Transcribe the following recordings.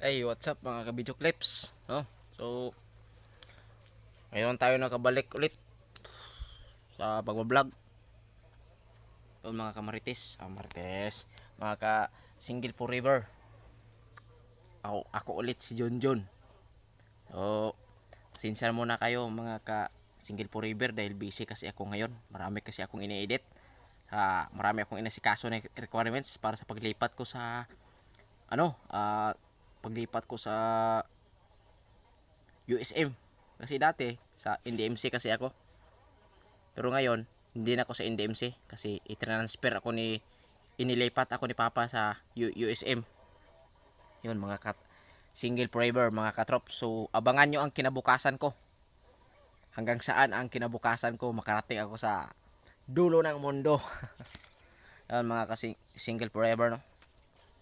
Hey, what's up mga ka-video clips, no? So, ngayon tayo nakabalik ulit sa pagbablog. So, mga kamarites, mga ka single forever. Ako ulit si John. So, pasensya muna kayo mga ka single forever dahil busy kasi ako ngayon. Marami kasi akong ini-edit. Marami akong inasikaso na requirements para sa paglipat ko sa paglipat ko sa USM. Kasi dati sa NDMC kasi ako. Pero ngayon, hindi na ako sa NDMC kasi i-transfer ako inilipat ako ni Papa sa USM. Yun mga single forever mga katrop. So abangan nyo ang kinabukasan ko. Hanggang saan ang kinabukasan ko, makarating ako sa dulo ng mundo. Yun mga single forever, no?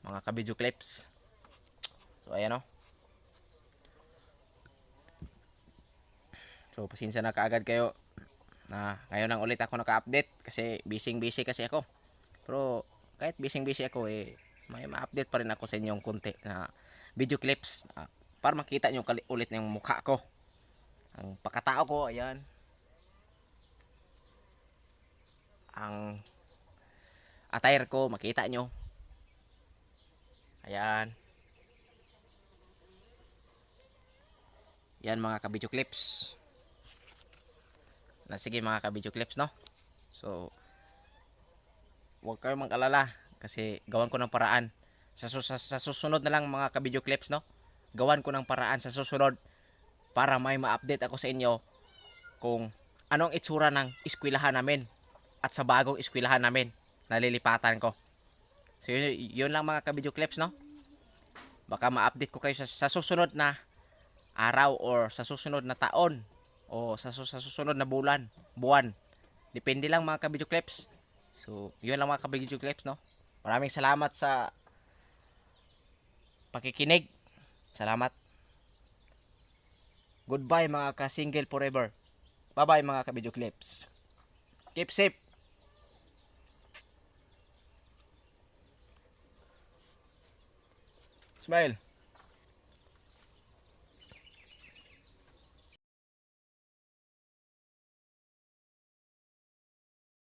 Mga ka-video clips. So ayan, no? So pasensya na kaagad kayo na ngayon lang ulit ako naka-update kasi busy kasi ako. Pero kahit busy ako, may ma-update pa rin ako sa inyong konti na video clips para makita nyo ulit yung mukha ko, ang pagkatao ko. Ayan, ang attire ko makita nyo. Ayan, yan mga ka-video clips na, sige mga ka-video clips, no? So huwag kayong mag-alala kasi gawan ko ng paraan sa susunod na lang mga ka-video clips, no? Gawan ko ng paraan sa susunod para may ma-update ako sa inyo kung anong itsura ng eskwelahan namin at sa bagong eskwelahan namin nalilipatan ko. So yun lang mga ka-video clips, no? Baka ma-update ko kayo sa susunod na araw or sa susunod na taon o sa susunod na buwan. Depende lang mga ka-video clips. So yun lang mga ka-video clips, no? Maraming salamat sa pakikinig. Salamat. Goodbye mga ka-single forever. Bye-bye mga ka-video clips. Keep safe. Smile.